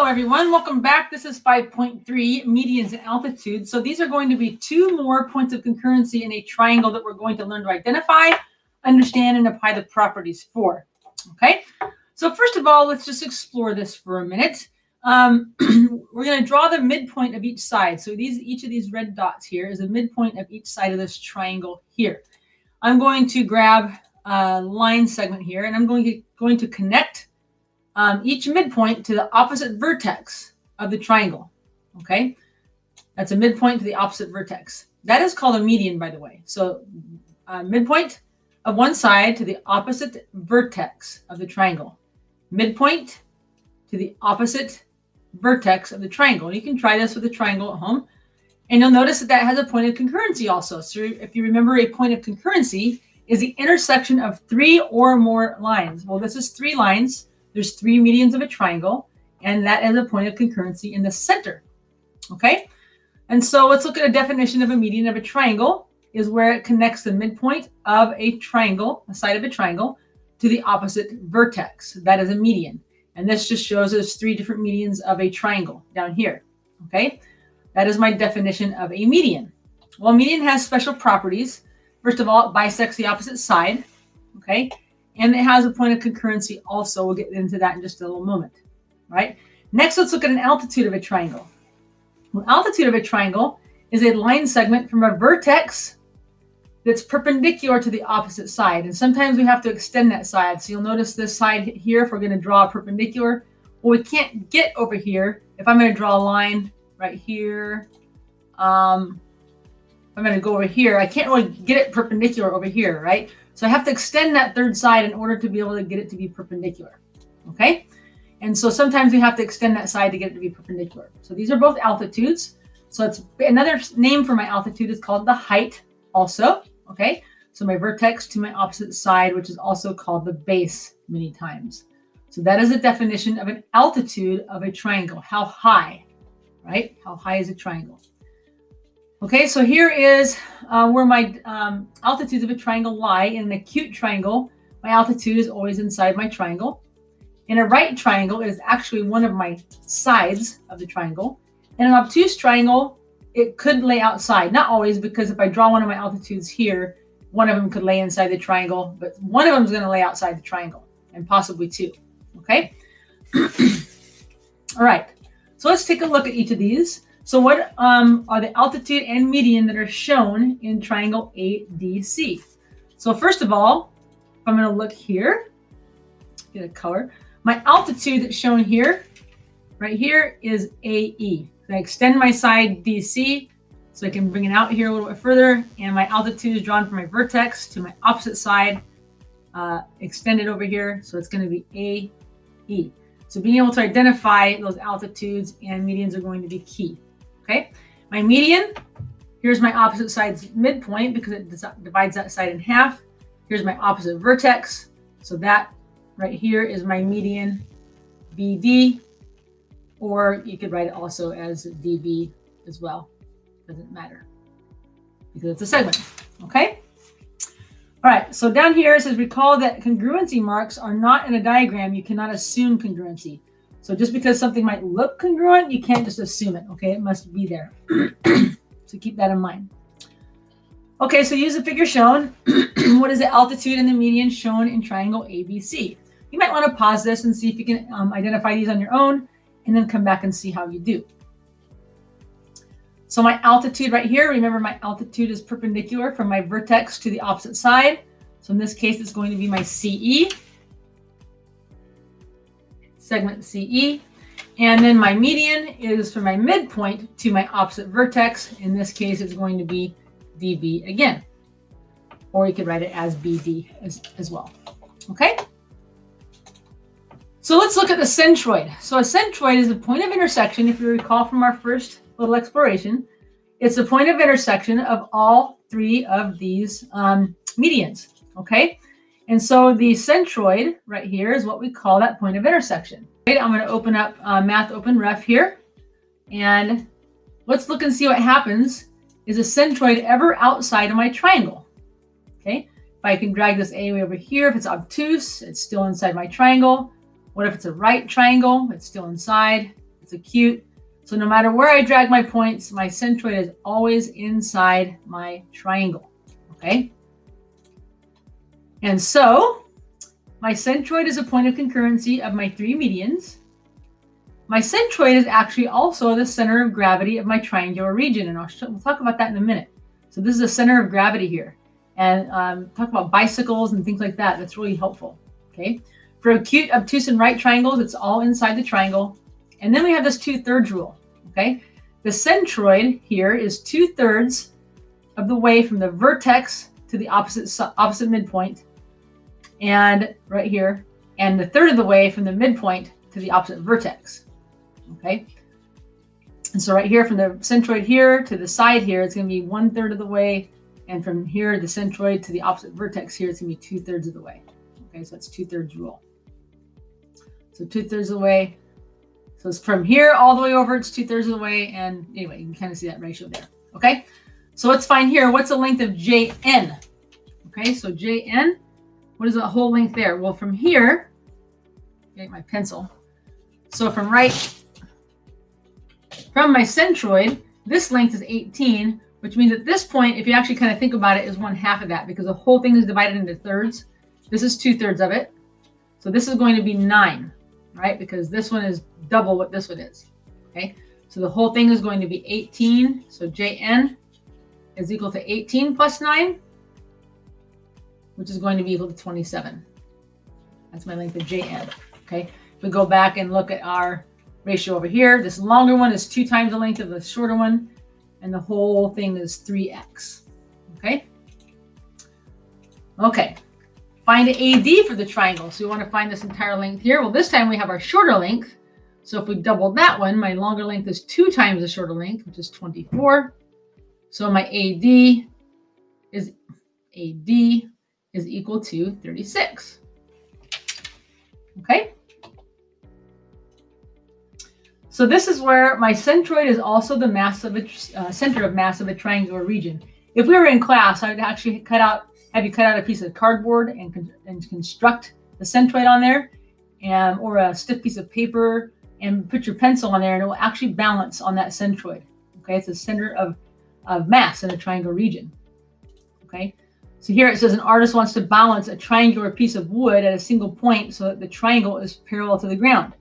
everyone. Welcome back. This is 5.3 medians and altitudes. So these are going to be two more points of concurrency in a triangle that we're going to learn to identify, understand, and apply the properties for. Okay. So first of all, let's just explore this for a minute. We're going to draw the midpoint of each side. So each of these red dots here is a midpoint of each side of this triangle here. I'm going to grab a line segment here, and I'm going to connect each midpoint to the opposite vertex of the triangle. Okay, that's a midpoint to the opposite vertex. That is called a median, by the way. So midpoint of one side to the opposite vertex of the triangle. Midpoint to the opposite vertex of the triangle. You can try this with a triangle at home, and you'll notice that has a point of concurrency also. So if you remember, a point of concurrency is the intersection of three or more lines. Well, this is three lines. There's three medians of a triangle, and that is a point of concurrency in the center. Okay, and so let's look at a definition of a median of a triangle. Is where it connects the midpoint of a triangle, a side of a triangle, to the opposite vertex. That is a median. And this just shows us three different medians of a triangle down here. Okay, that is my definition of a median. Well, a median has special properties. First of all, it bisects the opposite side. Okay, and it has a point of concurrency also. We'll get into that in just a little moment. Right. Next, let's look at an altitude of a triangle. Well, altitude of a triangle is a line segment from a vertex that's perpendicular to the opposite side. And sometimes we have to extend that side. So you'll notice this side here, if we're going to draw a perpendicular, well, we can't get over here. If I'm going to draw a line right here, I'm going to go over here, I can't really get it perpendicular over here, right? So I have to extend that third side in order to be able to get it to be perpendicular, okay? And so sometimes we have to extend that side to get it to be perpendicular. So these are both altitudes. So it's another name for my altitude is called the height also. Okay, so my vertex to my opposite side, which is also called the base many times. So that is a definition of an altitude of a triangle. How high, right? How high is a triangle? Okay, so here is where my altitudes of a triangle lie. In an acute triangle, my altitude is always inside my triangle. In a right triangle, it is actually one of my sides of the triangle. In an obtuse triangle, it could lay outside. Not always, because if I draw one of my altitudes here, one of them could lay inside the triangle, but one of them is going to lay outside the triangle, and possibly two. Okay? All right. So let's take a look at each of these. So what are the altitude and median that are shown in triangle ADC? So first of all, if I'm going to look here, get a color. My altitude that's shown here, right here, is AE. I extend my side DC so I can bring it out here a little bit further, and my altitude is drawn from my vertex to my opposite side, extended over here, so it's going to be AE. So being able to identify those altitudes and medians are going to be key. Okay, my median, here's my opposite side's midpoint because it divides that side in half. Here's my opposite vertex, so that right here is my median BD. Or you could write it also as DB as well. Doesn't matter because it's a segment. Okay. All right. So down here it says, recall that congruency marks are not in a diagram. You cannot assume congruency. So just because something might look congruent, you can't just assume it. Okay. It must be there. So keep that in mind. Okay. So use the figure shown. What is the altitude and the median shown in triangle ABC? You might want to pause this and see if you can identify these on your own, and then come back and see how you do. So my altitude right here, remember my altitude is perpendicular from my vertex to the opposite side. So in this case, it's going to be my CE, segment CE. And then my median is from my midpoint to my opposite vertex. In this case, it's going to be DB again. Or you could write it as BD as well. Okay? So let's look at the centroid. So a centroid is a point of intersection, if you recall from our first little exploration. It's the point of intersection of all three of these medians, okay? And so the centroid right here is what we call that point of intersection. Okay, I'm going to open up Math Open Ref here, and let's look and see what happens. Is a centroid ever outside of my triangle? Okay, if I can drag this A way over here, if it's obtuse, it's still inside my triangle. What if it's a right triangle? It's still inside. it's acute. So no matter where I drag my points, my centroid is always inside my triangle, okay? And so my centroid is a point of concurrency of my three medians. My centroid is actually also the center of gravity of my triangular region, and we'll talk about that in a minute. So this is the center of gravity here, and talk about bicycles and things like that. That's really helpful, okay? For acute, obtuse, and right triangles, it's all inside the triangle. And then we have this 2/3 rule, okay? The centroid here is 2/3 of the way from the vertex to the opposite midpoint, and right here, and the third of the way from the midpoint to the opposite vertex, okay? And so right here from the centroid here to the side here, it's going to be 1/3 of the way, and from here, the centroid to the opposite vertex here, it's going to be 2/3 of the way, okay? So that's 2/3 rule. So 2/3 of the way. So it's from here all the way over, it's 2/3 of the way, and anyway, you can kind of see that ratio there, okay? So let's find here, what's the length of JN? Okay, so JN, what is the whole length there? Well, from here, get my pencil. So from my centroid, this length is 18, which means at this point, if you actually kind of think about it, is 1/2 of that, because the whole thing is divided into thirds. This is 2/3 of it. So this is going to be 9, right? Because this one is double what this one is, okay? So the whole thing is going to be 18. So JN is equal to 18 plus 9, which is going to be equal to 27. That's my length of JN, okay? If we go back and look at our ratio over here, this longer one is 2 times the length of the shorter one, and the whole thing is 3x, okay? Okay, find AD for the triangle. So we want to find this entire length here. Well, this time we have our shorter length. So if we double that one, my longer length is 2 times the shorter length, which is 24. So my AD is equal to 36. Okay. So this is where my centroid is also the mass of a center of mass of a triangular region. If we were in class, I'd actually have you cut out a piece of cardboard and construct the centroid on there, or a stiff piece of paper, and put your pencil on there, and it will actually balance on that centroid. Okay, it's the center of mass in a triangular region. Okay, so here it says an artist wants to balance a triangular piece of wood at a single point so that the triangle is parallel to the ground.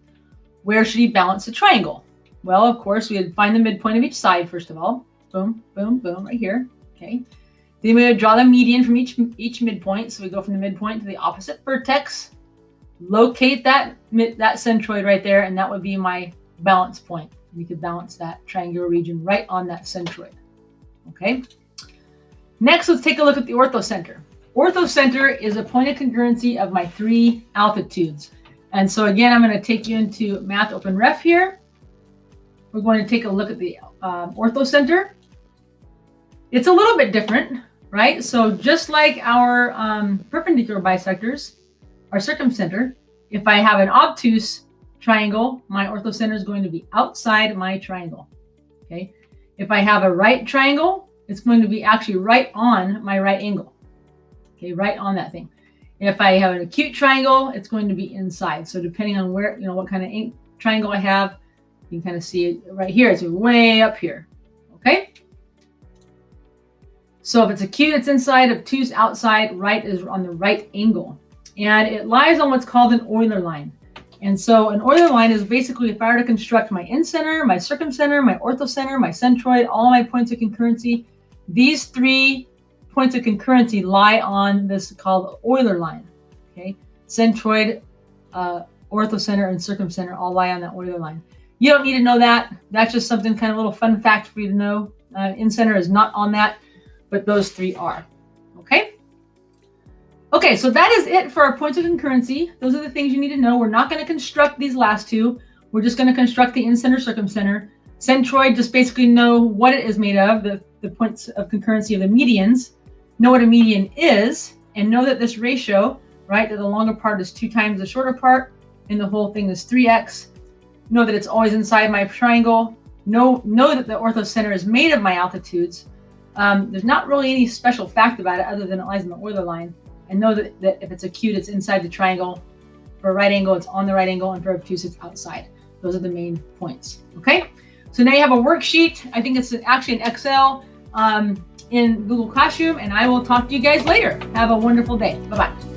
Where should he balance the triangle? Well, of course, we would find the midpoint of each side, first of all. Boom, boom, boom, right here. Okay. Then we would draw the median from each midpoint. So we go from the midpoint to the opposite vertex, locate that centroid right there, and that would be my balance point. We could balance that triangular region right on that centroid. Okay. Next, let's take a look at the orthocenter. Orthocenter is a point of congruency of my 3 altitudes. And so again, I'm going to take you into Math Open Ref here. We're going to take a look at the orthocenter. It's a little bit different, right? So just like our perpendicular bisectors, our circumcenter, if I have an obtuse triangle, my orthocenter is going to be outside my triangle, okay? If I have a right triangle, it's going to be actually right on my right angle, okay? Right on that thing. If I have an acute triangle, it's going to be inside. So depending on where, what kind of triangle I have, you can kind of see it right here. It's way up here, okay? So if it's acute, it's inside, obtuse, outside, right is on the right angle. And it lies on what's called an Euler line. And so an Euler line is basically if I were to construct my incenter, my circumcenter, my orthocenter, my centroid, all my points of concurrency, these 3 points of concurrency lie on this called Euler line, okay? Centroid, orthocenter, and circumcenter all lie on that Euler line. You don't need to know that. That's just something kind of a little fun fact for you to know. Incenter is not on that, but those 3 are, okay? Okay, so that is it for our points of concurrency. Those are the things you need to know. We're not going to construct these last 2. We're just going to construct the incenter, circumcenter. Centroid, just basically know what it is made of, the points of concurrency of the medians. Know what a median is, and know that this ratio, right, that the longer part is 2 times the shorter part, and the whole thing is 3x. Know that it's always inside my triangle. Know that the orthocenter is made of my altitudes. There's not really any special fact about it other than it lies in the Euler line. And know that if it's acute, it's inside the triangle. For a right angle, it's on the right angle, and for obtuse, it's outside. Those are the main points. Okay. So now you have a worksheet. I think it's actually an Excel in Google Classroom, and I will talk to you guys later. Have a wonderful day. Bye-bye.